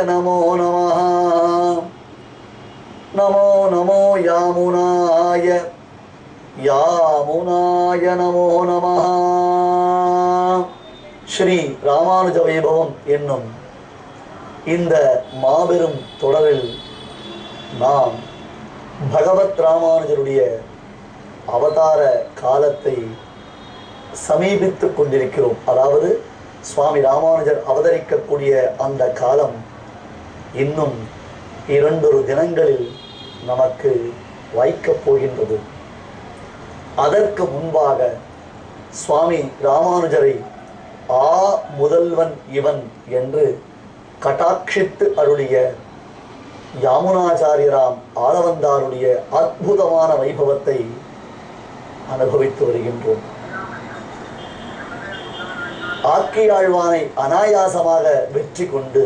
நமோ நமः நமோ நமோ யாமுனாய யாமுனாய நமோ நமः. ஸ்ரீ ராமானுஜ வைபவம் என்னும் இந்த மாபெரும் தொடரில் நாம் பகவத் ராமானுஜருடைய அவதார காலத்தை சமீபித்துக் கொண்டிருக்கிறோம். அதாவது சுவாமி ராமானுஜர் அவதரிக்கக்கூடிய அந்த காலம் இன்னும் 2 தினங்களில் நமக்கு வைக்கப் போகின்றது. அதற்கு முன்பாக சுவாமி ராமானுஜரை முதல்வன் இவன் என்று கட்டாட்சித்து அருளிய யாமுனாச்சாரியராம் ஆளவந்தாருடைய அற்புதமான வைபவத்தை அனுபவித்து வருகின்றோம். ஆக்கியாழ்வானை அனாயாசமாக வெற்றி கொண்டு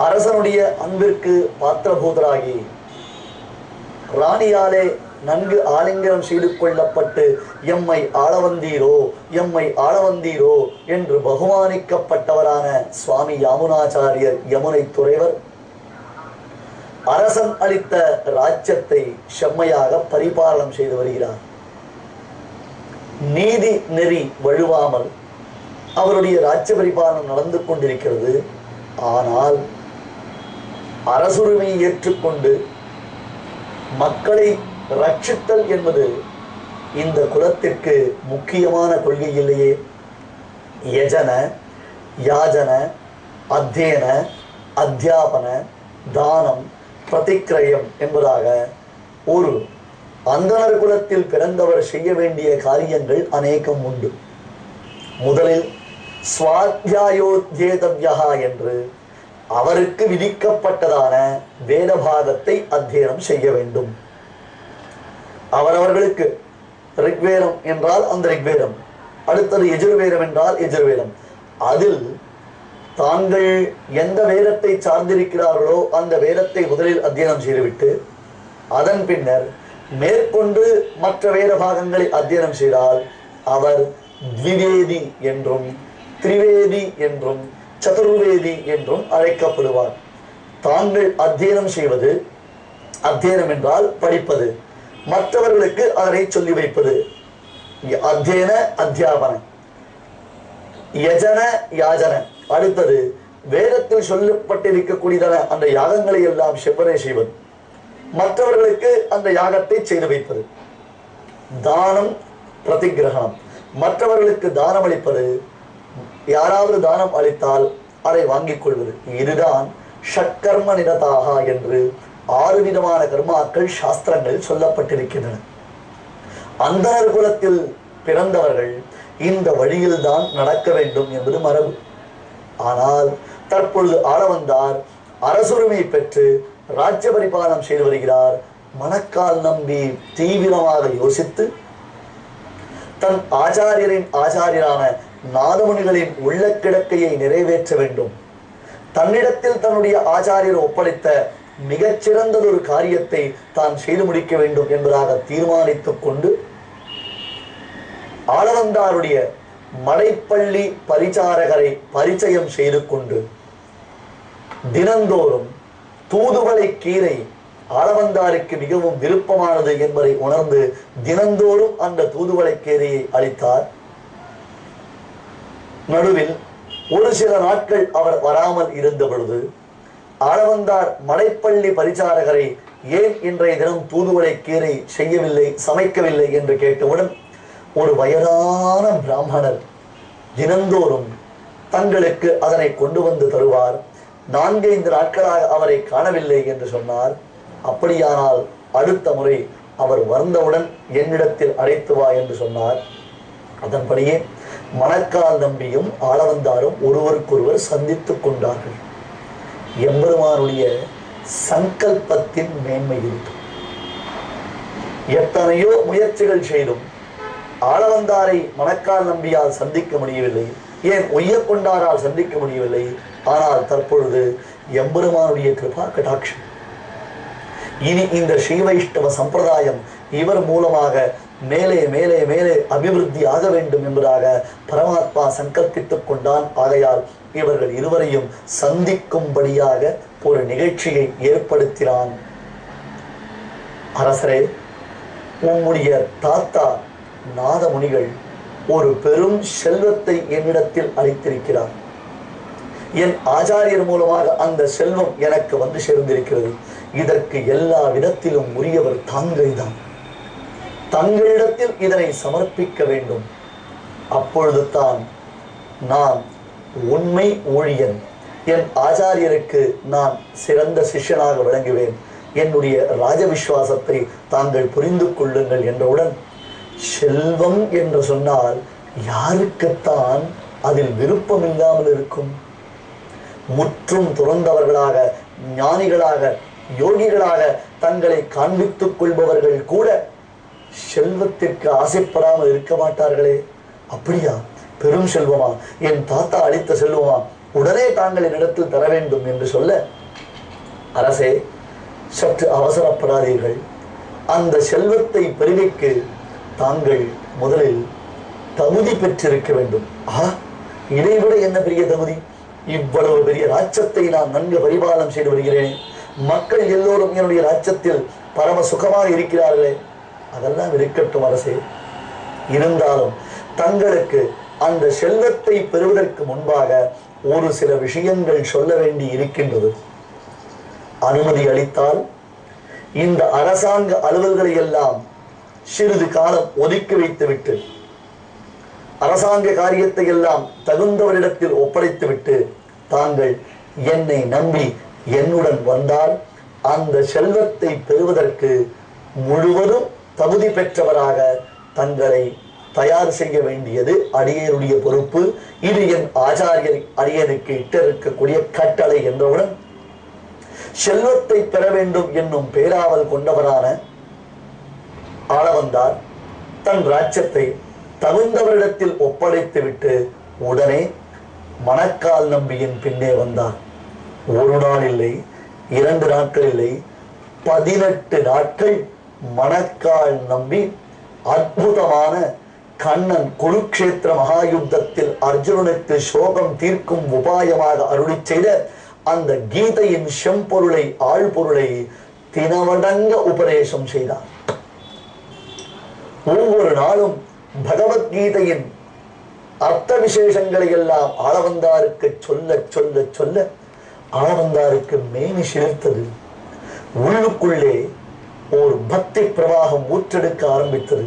அரசனுடைய அன்பிற்கு பாத்திரபூதராகி ராணியாலே நன்கு ஆலிங்கனம் செய்து கொள்ளப்பட்டு எம்மை ஆளவந்தீரோ எம்மை ஆளவந்தீரோ என்று பகுமானிக்கப்பட்டவரான சுவாமி யாமுனாச்சாரியர் யமுனை துறைவர் அரசன் அளித்த ராஜ்யத்தை செம்மையாக பரிபாலனம் செய்து வருகிறார். நீதி நெறி வழுவாமல் அவருடைய ராஜ்ய பரிபாலனம் நடந்து கொண்டிருக்கிறது. ஆனால் அரசுரிமையை ஏற்றுக்கொண்டு மக்களை ரட்சித்தல் என்பது இந்த குலத்திற்கு முக்கியமான கொள்கை இல்லையே. யஜன யாஜன அத்தியன அத்தியாபன தானம் பிரதிக்கிரயம் என்பதாக ஒரு அந்தணர் குலத்தில் பிறந்தவர் செய்ய வேண்டிய காரியங்கள் அநேகம் உண்டு. முதலில் ஸ்வாத்யாயோத்யேதவ்யா என்று அவருக்கு விதிக்கப்பட்டதான வேதபாகத்தை அத்தியனம் செய்ய வேண்டும். அவரவர்களுக்கு ரிக்வேதம் என்றால் அந்த ரிக்வேதம், அடுத்தது எஜுர்வேதம் என்றால் எஜுர்வேதம், அதில் தாங்கள் எந்த வேதத்தை சார்ந்திருக்கிறார்களோ அந்த வேதத்தை முதலில் அத்தியனம் செய்துவிட்டு அதன் பின்னர் மேற்கொண்டு மற்ற வேத பாகங்களை அத்தியனம் செய்தால் அவர் த்விவேதி என்றும் திரிவேதி என்றும் சதுர்வேதி என்றும் அழைக்கப்படுவார். தாங்கள் அத்தியனம் செய்வது, அத்தியனம் என்றால் படிப்பது, மற்றவர்களுக்கு அதனை சொல்லி வைப்பது, அத்தியன அத்தியாபன, யஜன யாஜன, அடுத்தது வேதத்தில் சொல்லப்பட்டிருக்கக்கூடியதான அந்த யாகங்களை எல்லாம் செவ்வனே செய்வது, மற்றவர்களுக்கு அந்த யாகத்தை செய்து வைப்பது, தானம் பிரதிகிரகணம், மற்றவர்களுக்கு தானம் அளிப்பது, யாராவது தானம் அளித்தால் அதை வாங்கிக் கொள்வது. இதுதான் ஷட்கர்ம நிரதாக என்று 6 விதமான கர்மாக்கள் சாஸ்திரங்கள் சொல்லப்பட்டிருக்கின்றன. அந்தணர் குலத்தில் பிறந்தவர்கள் இந்த வழியில் தான் நடக்க வேண்டும் என்பது மரபு. ஆனால் தற்பொழுது ஆளவந்தார் அரசுரிமை பெற்று ராஜ்ய பரிபாலனம் செய்து வருகிறார். மணக்கால் நம்பி தீவிரமாக யோசித்து தன் ஆச்சாரியரின் ஆச்சாரியரான நாதமுனிகளின் உள்ள கிடக்கையை நிறைவேற்ற வேண்டும், தன்னிடத்தில் தன்னுடைய ஆச்சாரியர் ஒப்படைத்த மிகச்சிறந்ததொரு காரியத்தை தான் செய்து முடிக்க வேண்டும் என்பதாக தீர்மானித்துக் கொண்டு ஆளவந்தாருடைய மடைப்பள்ளி பரிசாரகரை பரிச்சயம் செய்து கொண்டு தினந்தோறும் தூதுவளை கீரை ஆளவந்தாருக்கு மிகவும் விருப்பமானது என்பதை உணர்ந்து தினந்தோறும் அந்த தூதுவளை கீரையை அளித்தார். நடுவில் ஒரு சில நாட்கள் அவர் வராமல் இருந்த பொழுது ஆளவந்தார் மடைப்பள்ளி பரிசாரகரை ஏன் இன்றைய தினம் தூதுவளை கீரை செய்யவில்லை, சமைக்கவில்லை என்று கேட்டவுடன் ஒரு வயதான பிராமணர் தினந்தோறும் தங்களுக்கு அதனை கொண்டு வந்து தருவார். 4-5 நாட்களாக அவரை காணவில்லை என்று சொன்னார். அப்படியானால் அடுத்த முறை அவர் வந்தவுடன் என்னிடத்தில் அழைத்து வா என்று சொன்னார். அதன்படியே மணக்கால் நம்பியும் ஆளவந்தாரும் ஒருவருக்கொருவர் சந்தித்துக் கொண்டார்கள். எம்பெருமானுடைய சங்கல்பத்தின் மேன்மை இருக்கும். எத்தனையோ முயற்சிகள் செய்தும் ஆளவந்தாரை மணக்கால் நம்பியால் சந்திக்க முடியவில்லை, ஏன் ஒய்யக்கொண்டாரால் சந்திக்க முடியவில்லை. ஆனால் தற்பொழுது எம்பெருமானுடைய கிருபா கடாட்சம், இனி இந்த ஸ்ரீ வைஷ்ணவ சம்பிரதாயம் இவர் மூலமாக மேலே மேலே மேலே அபிவிருத்தி ஆக வேண்டும் என்பதாக பரமாத்மா சங்கல்பித்துக் கொண்டான். ஆகையால் இவர்கள் இருவரையும் சந்திக்கும்படியாக ஒரு நிகழ்ச்சியை ஏற்படுத்தினான். அரசரே, உம்முடைய தாத்தா நாதமுனிகள் ஒரு பெரும் செல்வத்தை என்னிடத்தில் அளித்திருக்கிறார். என் ஆச்சாரியர் மூலமாக அந்த செல்வம் எனக்கு வந்து சேர்ந்திருக்கிறது. இதற்கு எல்லா விதத்திலும் உரியவர் தாங்கள் தான். தங்களிடத்தில் இதனை சமர்ப்பிக்க வேண்டும். அப்பொழுது தான் நான் உண்மை ஊழியன், என் ஆச்சாரியருக்கு நான் சிறந்த சிஷ்யனாக விளங்குவேன், என்னுடைய ராஜ விசுவாசத்தை தாங்கள் புரிந்து கொள்ளுங்கள் என்றவுடன், செல்வம் என்று சொன்னால் யாருக்குத்தான் அதில் விருப்பம் இல்லாமல் இருக்கும்? முற்றும் துறந்தவர்களாக, ஞானிகளாக, யோகிகளாக தங்களை காண்பித்துக் கொள்பவர்கள் கூட செல்வத்திற்கு ஆசைப்படாமல் இருக்க மாட்டார்களே. அப்படியா? பெரும் செல்வமா? என் தாத்தா அளித்த செல்வமா? உடனே தாங்கள் என்னிடத்தில் தர வேண்டும் என்று சொல்ல, அரசே, சற்று அவசரப்படாதீர்கள். அந்த செல்வத்தை பெருமைக்கு தாங்கள் முதலில் தகுதி பெற்றிருக்க வேண்டும். இதைவிட என்ன பெரிய தகுதி? இவ்வளவு பெரிய ராஜ்யத்தை நான் நன்கு பரிபாலனம் செய்து வருகிறேன். மக்கள் எல்லோரும் என்னுடைய ராஜ்யத்தில் பரம சுகமாக இருக்கிறார்களே. அதெல்லாம் இருக்கட்டும் அரசே. இருந்தாலும் தங்களுக்கு அந்த செல்வத்தை பெறுவதற்கு முன்பாக ஒரு சில விஷயங்கள் சொல்ல வேண்டி இருக்கின்றது. அனுமதி அளித்தால் இந்த அரசாங்க அலுவல்களை எல்லாம் சிறிது காலம் ஒதுக்கி வைத்துவிட்டு, அரசாங்க காரியத்தை எல்லாம் தகுந்தவரிடத்தில் ஒப்படைத்துவிட்டு தாங்கள் என்னை நம்பி என்னுடன் வந்தால் அந்த செல்வத்தை பெறுவதற்கு முழுவதும் தகுதி பெற்றவராக தங்களை தயார் செய்ய வேண்டியது அடியனுடைய பொறுப்பு. இது என் ஆச்சாரியர் அடியனுக்கு இட்டிருக்கக்கூடிய கட்டளை என்றவுடன், செல்வத்தை பெற வேண்டும் என்னும் பேராவல் கொண்டவரான ஆளவந்தார் தன் ராஜ்யத்தை தகுந்தவரிடத்தில் ஒப்படைத்து விட்டு உடனே மணக்கால் நம்பியின் பின்னே வந்தார். ஒரு நாள் இல்லை, 2 நாட்கள் இல்லை, 18 நாட்கள் மணக்கால் நம்பி அற்புதமான கண்ணன் குருக்ஷேத்திர மகாயுத்தத்தில் அர்ஜுனனுக்கு சோகம் தீர்க்கும் உபாயமாக அருளி செய்த அந்த கீதையின் செம்பொருளை, ஆழ்பொருளை தினவடங்க உபதேசம் செய்தார். ஒவ்வொரு நாளும் பகவத்கீதையின் அர்த்த விசேஷங்களை எல்லாம் ஆளவந்தாருக்கு சொல்ல சொல்ல சொல்ல ஆளவந்தாருக்கு மேனி சிலிர்த்தது. உள்ளுக்குள்ளே ஒரு பக்தி பிரவாகம் ஊற்றெடுக்க ஆரம்பித்தது.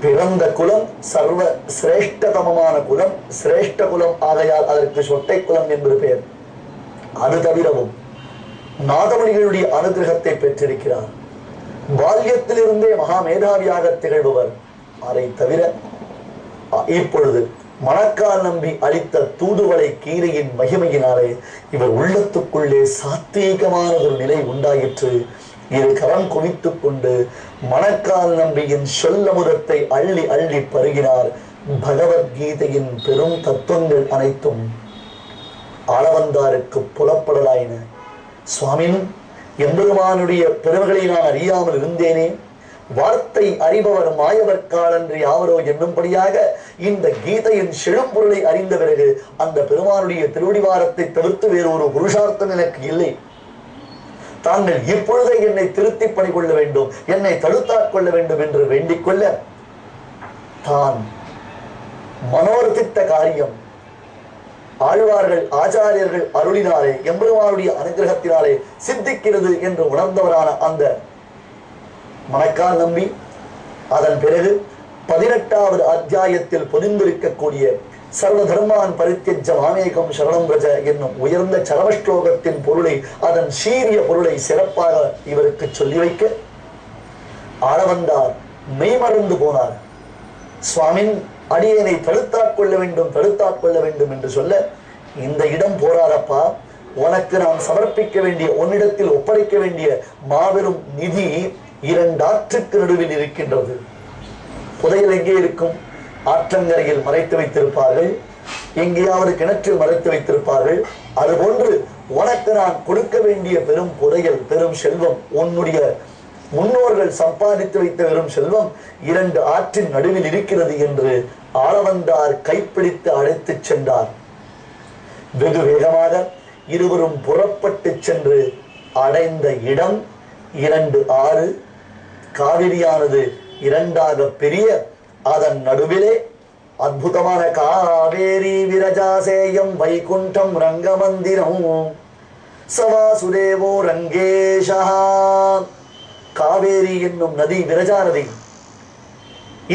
பிறந்த குலம் சர்வ சிரேஷ்டதமமான குலம், சிரேஷ்ட குலம் ஆகையால் அதற்கு சொட்டை குலம் என்பது பெயர். அது தவிரவும் நாதமணிகளுடைய அனுகிரகத்தை பெற்றிருக்கிறார். பால்யத்திலிருந்தே மகா மேதாவியாக திகழ்பவர். அதை தவிர இப்பொழுது மணக்கால் நம்பி அளித்த தூதுவளை கீரையின் மகிமையினாலே இவர் உள்ளத்துக்குள்ளே சாத்வீகமான ஒரு நிலை உண்டாயிற்று. இரு கரம் குவித்துக் கொண்டு மணக்கால் நம்பியின் சொல்லமுதத்தை அள்ளி அள்ளி பருகினார். பகவத்கீதையின் பெரும் தத்துவங்கள் அனைத்தும் ஆளவந்தாருக்கு புலப்படலாயின. சுவாமின், எம்பெருமானுடைய பெருமைகளை நான் அறியாமல் இருந்தேனே, வார்த்தை அறிபவர் மாயவர் காலன்றி யாவரோ என்னும்படியாக இந்த கீதையின் செழும்பொருளை அறிந்த பிறகு அந்த பெருமானுடைய திருவடிவாரத்தை தவிர்த்து வேறு ஒரு புருஷார்த்தம் எனக்கு இல்லை. தாங்கள் இப்பொழுதே என்னை திருத்தி பணி கொள்ள வேண்டும், என்னை தடுத்தாற் கொள்ள வேண்டும் என்று வேண்டிக் கொள்ள, தான் மனோரதித்த காரியம் ஆழ்வார்கள் ஆச்சாரியர்கள் அருளினாலே, எம்பெருமானுடைய அனுகிரகத்தினாலே சித்திக்கிறது என்று உணர்ந்தவரான அந்த மணக்கால் நம்பி அதன் பிறகு 18வது அத்தியாயத்தில் பொதிந்திருக்கக்கூடிய சர்வ தர்மான் பரித்யஜ்ய மாமேகம் சரணம் பிரஜ என்னும் உயர்ந்த சரமஸ்லோகத்தின் பொருளை, அதன் சீரிய பொருளை சிறப்பாக இவருக்கு சொல்லி வைக்க ஆளவந்தார் மெய்மறந்து போனார். சுவாமின், அடியனை தடுத்தாற் கொள்ள வேண்டும், தடுத்தாற் கொள்ள வேண்டும் என்று சொல்ல, இந்த இடம் போராடப்பா, உனக்கு நாம் சமர்ப்பிக்க வேண்டிய, உன்னிடத்தில் ஒப்படைக்க வேண்டிய மாபெரும் நிதி 2 ஆற்றுக்கு நடுவில் இருக்கின்றது. புதையல் எங்கே இருக்கும்? ஆற்றங்கரையில் மறைத்து வைத்திருப்பார்கள், எங்கேயாவது கிணற்றில் மறைத்து வைத்திருப்பார்கள். அதுபோன்று உனக்கு நான் கொடுக்க வேண்டிய பெரும் புதையல், பெரும் செல்வம், உன்னுடைய முன்னோர்கள் சம்பாதித்து வைத்த பெரும் செல்வம் 2 ஆற்றின் நடுவில் இருக்கிறது என்று ஆளவந்தார் கைப்பிடித்து அழைத்துச் சென்றார். வெகு வேகமாக இருவரும் புறப்பட்டு சென்று அடைந்த இடம் 2 ஆறு. காவிரியானது 2ஆக பெரிய அதன் நடுவிலே அற்புதமான காவேரி விரஜாசேயம் வைகுண்டம் ரங்கமந்திரம் சவாசுதேவோ ரங்கேஷா. காவேரி என்னும் நதி, விரஜா நதி.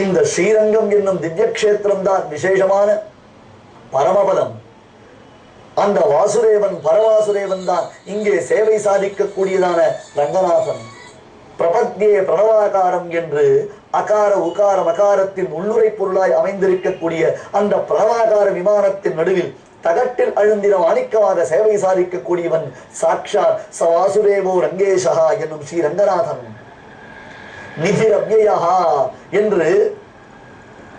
இந்த ஸ்ரீரங்கம் என்னும் திவ்ய கஷேத்திரம் தான் விசேஷமான பரமபதம். அந்த வாசுதேவன் பரவாசுதேவன் தான் இங்கே சேவை சாதிக்கக்கூடியதான ரங்கநாதன். பிரபத்யே பிரணவாகாரம் என்று அகார உகார மகாரத்தின் உள்ளுரை பொருளாய் அமைந்திருக்கக்கூடிய அந்த பிரணவாகார விமானத்தின் நடுவில் தகட்டில் அழுந்தின மாணிக்கமாக சேவை சாதிக்கக்கூடியவன் சாட்சாத் சவாசுதேவோ ரங்கேஷா என்னும் ஸ்ரீ ரங்கநாதன். நிதிரவ்யா என்று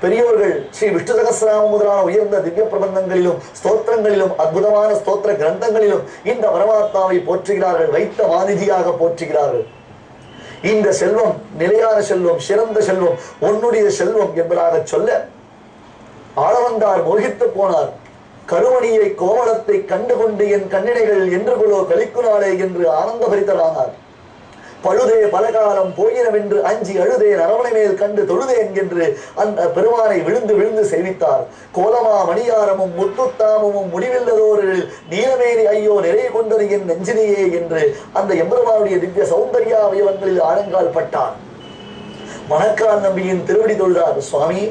பெரியோர்கள் ஸ்ரீ விஷ்ணு சகஸ்ரநாமம் முதலான உயர்ந்த திவ்ய பிரபந்தங்களிலும் ஸ்தோத்திரங்களிலும் அற்புதமான ஸ்தோத்திர கிரந்தங்களிலும் இந்த பரமாத்மாவை போற்றுகிறார்கள், வைத்த மாநிதியாக போற்றுகிறார்கள். இந்த செல்வம் நிலையான செல்வம், சிறந்த செல்வம், உன்னுடைய செல்வம் என்பதாக சொல்ல ஆளவந்தார் மோகித்து போனார். கருமணியை கோமளத்தை கண்டுகொண்டு என் கண்ணினைகள் என்று கொலோ கலிக்குனாளே என்று ஆனந்த பரிதரானார். பழுதே பலகாலம் போயினவென்று அஞ்சி அழுதே அரவணை மேல் கண்டு தொழுதேன் என்று அந்த பெருமானை விழுந்து விழுந்து சேவித்தார். கோலமா மணியாரமும் முத்துத்தாமமும் முடிவில்லதோரு நீலமேனி ஐயோ நிறை கொண்டது என் நெஞ்சினியே என்று அந்த எம்பெருமானுடைய திவ்ய சௌந்தர்யா அவயவங்களில் ஆழங்கால் பட்டார். மணக்கால் நம்பியின் திருவடி தொழுதார். சுவாமி,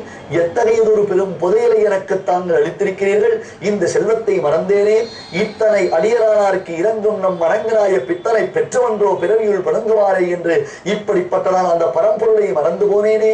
எத்தகையதொரு பெரும் புதையலை எனக்கு தாங்கள் அளித்திருக்கிறீர்கள். இந்த செல்வத்தை மறந்தேனே. இத்தனை அடியரானாருக்கு இறங்கும் நம் மணங்கனாய பித்தனை பெற்றவன்றோ பிறவியுள் பணங்குவாரே என்று இப்படிப்பட்டதான் அந்த பரம்பொருளை மறந்து போனேனே.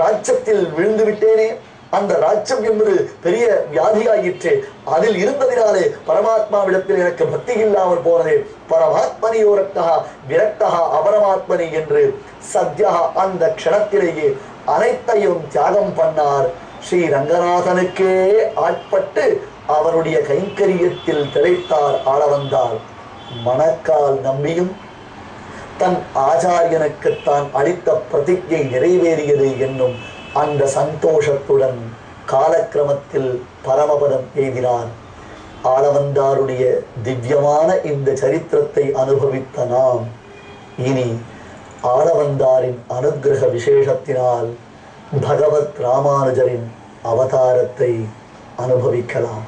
ராஜ்யத்தில் விழுந்து விட்டேனே. அந்த ராஜ்யம் என்பது பெரிய வியாதியாயிற்று. அதில் இருந்ததினாலே பரமாத்மாவிடத்தில் எனக்கு பக்தி இல்லாமல் போனது. பரமாத்மனியோரக்தா விரக்தா அபரமாத்மனி என்று சத்யா அந்த க்ஷணத்திலேயே அனைத்தையும் தியாகம் பண்ணார். ஸ்ரீ ரங்கநாதனுக்கே ஆட்பட்டு அவருடைய கைங்கரியத்தில் திளைத்தார், ஆளவந்தார். மணக்கால் நம்பியும் தன் ஆச்சாரியனுக்கு தான் அளித்த பிரதிஜை நிறைவேறியது என்னும் அந்த சந்தோஷத்துடன் காலக்கிரமத்தில் பரமபதம் எய்தினார். ஆளவந்தாருடைய திவ்யமான இந்த சரித்திரத்தை அனுபவித்த நாம் இனி ஆளவந்தாரின் அனுக்கிரக விசேஷத்தினால் பகவத் ராமானுஜரின் அவதாரத்தை அனுபவிக்கலாம்.